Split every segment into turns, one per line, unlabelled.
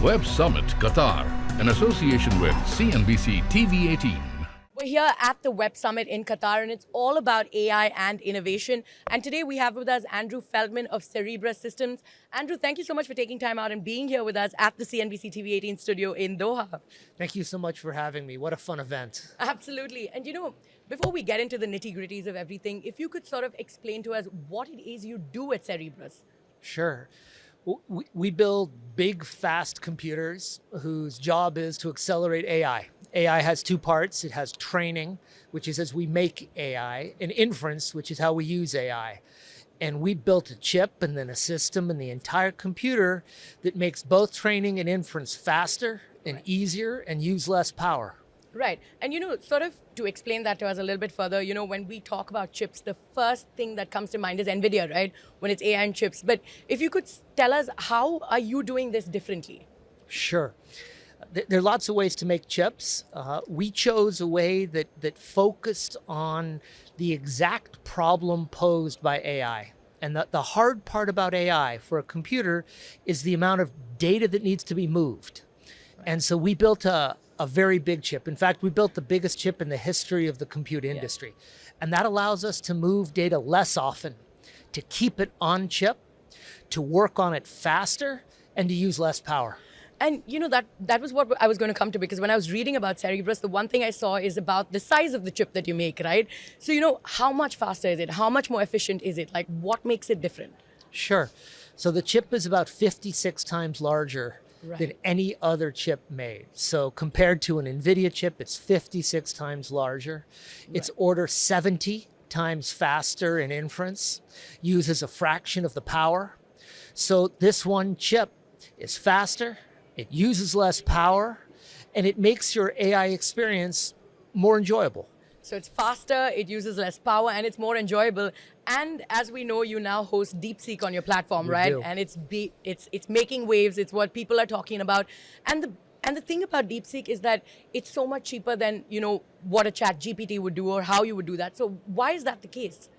Web Summit Qatar, in association with CNBC TV 18.
We're here at the Web Summit in Qatar, and it's all about AI and innovation. And today we have with us Andrew Feldman of Cerebras Systems. Andrew, thank you so much for taking time out and being here with us at the CNBC TV 18 studio in Doha.
Thank you so much for having me. What a fun event.
Absolutely. And before we get into the nitty-gritties of everything, if you could sort of explain to us what it is you do at Cerebras.
Sure. We build big, fast computers whose job is to accelerate AI. AI has two parts. It has training, which is as we make AI, and inference, which is how we use AI. And we built a chip and then a system and the entire computer that makes both training and inference faster and easier and use less power.
Right. And, sort of to explain that to us a little bit further, when we talk about chips, the first thing that comes to mind is NVIDIA, right? When it's AI and chips. But if you could tell us, how are you doing this differently?
Sure. There are lots of ways to make chips. We chose a way that focused on the exact problem posed by AI. And the hard part about AI for a computer is the amount of data that needs to be moved. Right. And so we built a very big chip. In fact, we built the biggest chip in the history of the compute industry. Yeah. And that allows us to move data less often, to keep it on chip, to work on it faster, and to use less power.
And that was what I was going to come to, because when I was reading about Cerebras, the one thing I saw is about the size of the chip that you make, right? So, how much faster is it? How much more efficient is it? Like, what makes it different?
Sure. So the chip is about 56 times larger than any other chip made. So compared to an NVIDIA chip, it's 56 times larger. It's order 70 times faster in inference, uses a fraction of the power. So this one chip is faster, it uses less power, and it makes your AI experience more enjoyable.
So it's faster, it uses less power, and it's more enjoyable. And as we know, you now host DeepSeek on your platform, right? And it's making waves. It's what people are talking about. And the thing about DeepSeek is that it's so much cheaper than what a Chat GPT would do or how you would do that. So why is that the case?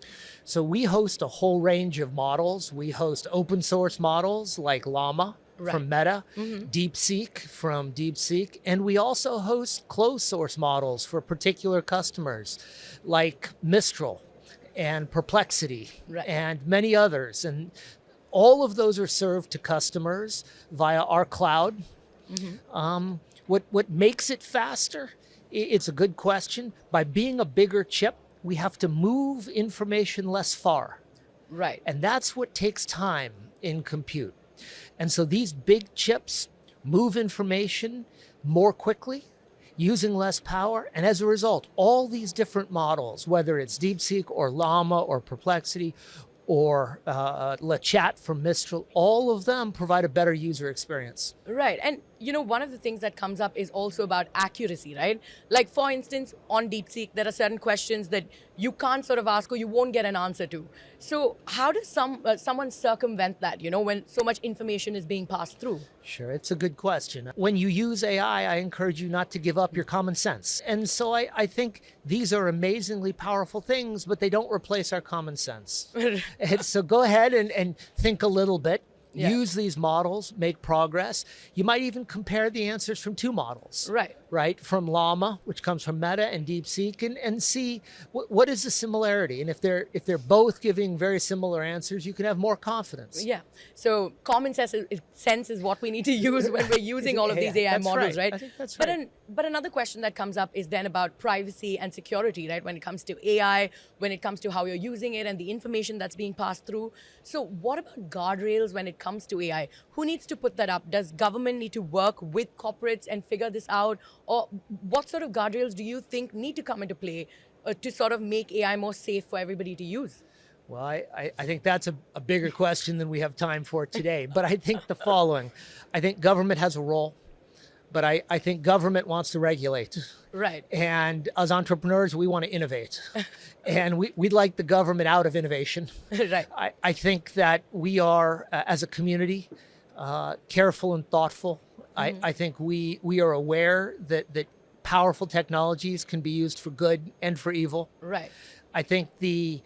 So we host a whole range of models. We host open source models like Llama from Meta, DeepSeek from DeepSeek, and we also host closed source models for particular customers like Mistral and Perplexity and many others. And all of those are served to customers via our cloud. What makes it faster? It's a good question. By being a bigger chip, we have to move information less far.
Right.
And that's what takes time in compute. And so these big chips move information more quickly, using less power. And as a result, all these different models, whether it's DeepSeek or Llama or Perplexity or LeChat from Mistral, all of them provide a better user experience.
Right. And, one of the things that comes up is also about accuracy, right? Like, for instance, on DeepSeek, there are certain questions that you can't sort of ask or you won't get an answer to. So how does someone circumvent that, when so much information is being passed through?
Sure, it's a good question. When you use AI, I encourage you not to give up your common sense. And so I think these are amazingly powerful things, but they don't replace our common sense. So go ahead and think a little bit. Use these models, make progress. You might even compare the answers from two models. Right? From Llama, which comes from Meta, and DeepSeek, and see what is the similarity. And if they're both giving very similar answers, you can have more confidence.
Yeah. So common sense is what we need to use when we're using all of these AI models, right?
I think that's right.
But another question that comes up is then about privacy and security, right? When it comes to AI, when it comes to how you're using it and the information that's being passed through. So what about guardrails when it comes to AI? Who needs to put that up? Does government need to work with corporates and figure this out? Or what sort of guardrails do you think need to come into play to sort of make AI more safe for everybody to use?
Well, I think that's a bigger question than we have time for today. But I think the following. I think government has a role, but I think government wants to regulate.
Right.
And as entrepreneurs, we want to innovate. And we'd like the government out of innovation.
Right.
I think that we are, as a community, careful and thoughtful. I think we are aware that powerful technologies can be used for good and for evil.
Right.
I think the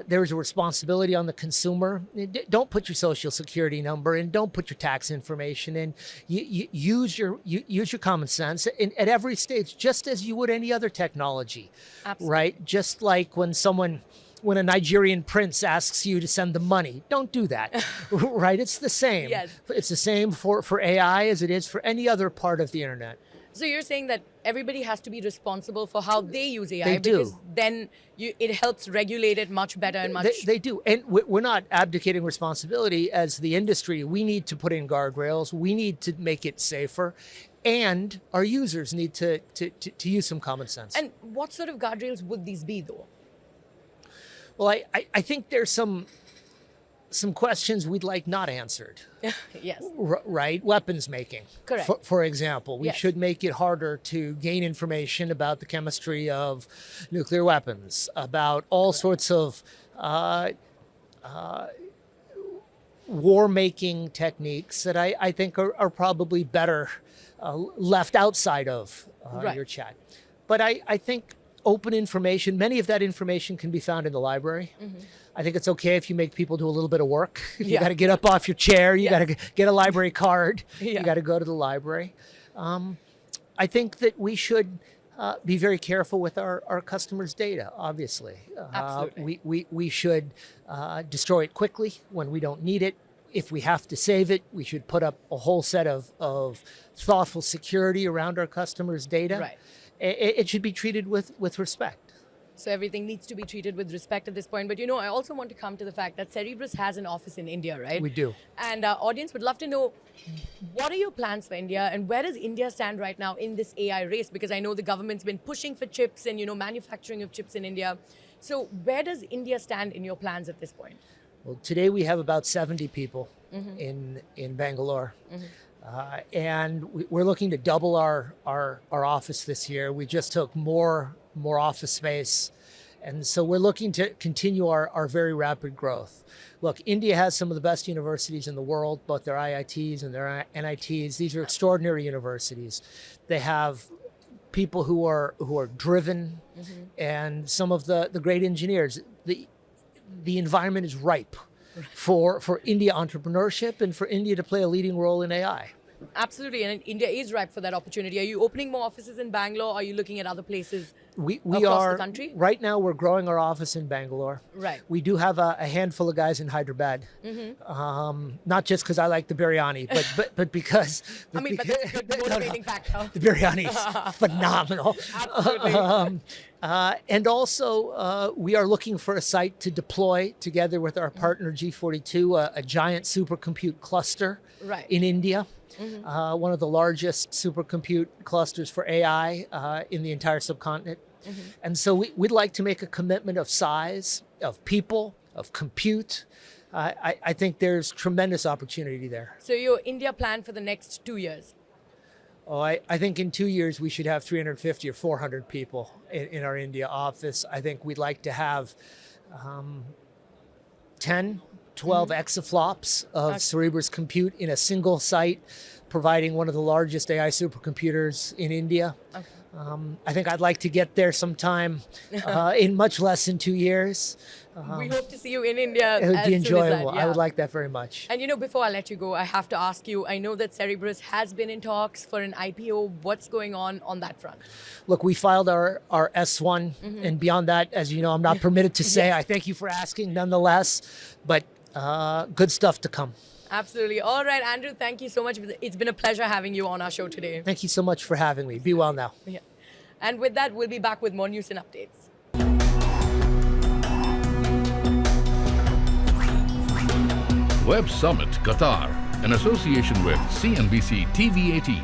there's a responsibility on the consumer. Don't put your social security number in. Don't put your tax information in. Use your common sense at every stage, just as you would any other technology.
Absolutely.
Right? Just like when a Nigerian prince asks you to send them money, don't do that. Right? It's the same.
Yes.
It's the same for AI as it is for any other part of the internet.
So you're saying that everybody has to be responsible for how they use AI,
They do.
because then it helps regulate it much better and much.
They do. And we're not abdicating responsibility as the industry. We need to put in guardrails. We need to make it safer. And our users need to use some common sense.
And what sort of guardrails would these be, though?
Well, I think there's some questions we'd like not answered.
Yes.
Right? Weapons making.
Correct.
For example, we
Yes.
should make it harder to gain information about the chemistry of nuclear weapons, about all sorts of war-making techniques that I think are probably better left outside of
Right.
your chat. But I think open information, many of that information can be found in the library. I think it's okay if you make people do a little bit of work. You
Yeah.
got to get up off your chair. You
Yes.
got to get a library card.
Yeah.
You got to go to the library. I think that we should be very careful with our customers' data, obviously.
Absolutely.
We should destroy it quickly when we don't need it. If we have to save it, we should put up a whole set of thoughtful security around our customers' data.
Right.
It should be treated with respect.
So everything needs to be treated with respect at this point. But I also want to come to the fact that Cerebras has an office in India, right?
We do.
And our audience would love to know, what are your plans for India, and where does India stand right now in this AI race? Because I know the government's been pushing for chips and manufacturing of chips in India. So where does India stand in your plans at this point?
Well, today we have about 70 people in Bangalore. And we're looking to double our office this year. We just took more office space. And so we're looking to continue our very rapid growth. Look, India has some of the best universities in the world, both their IITs and their NITs. These are extraordinary universities. They have people who are driven, and some of the great engineers. The environment is ripe for India entrepreneurship and for India to play a leading role in AI.
Absolutely, and India is ripe for that opportunity. Are you opening more offices in Bangalore? Are you looking at other places
We
across
are
the country?
right now. We're growing our office in Bangalore.
Right.
We do have a handful of guys in Hyderabad. Not just because I like the biryani, but because
I mean, but that's a good motivating factor.
the biryani is phenomenal.
Absolutely.
And also, we are looking for a site to deploy together with our partner G42, a giant supercompute cluster
Right.
in India. One of the largest supercompute clusters for AI in the entire subcontinent. And so we'd like to make a commitment of size, of people, of compute. I think there's tremendous opportunity there.
So your India plan for the next 2 years?
Oh, I think in 2 years we should have 350 or 400 people in our India office. I think we'd like to have 10, 12 exaflops of Cerebras compute in a single site, providing one of the largest AI supercomputers in India.
Okay.
I think I'd like to get there sometime in much less than 2 years.
We hope to see you in India.
It would
as
be
soon as
enjoyable.
that,
I would
yeah.
like that very much.
And before I let you go, I have to ask you, I know that Cerebras has been in talks for an IPO. What's going on that front?
Look, we filed our S1, and beyond that, as you know, I'm not permitted to say. I thank you for asking nonetheless, but good stuff to come.
Absolutely. All right, Andrew, thank you so much. It's been a pleasure having you on our show today.
Thank you so much for having me. Be well now.
Yeah. And with that, we'll be back with more news and updates.
Web Summit Qatar, in association with CNBC TV 18.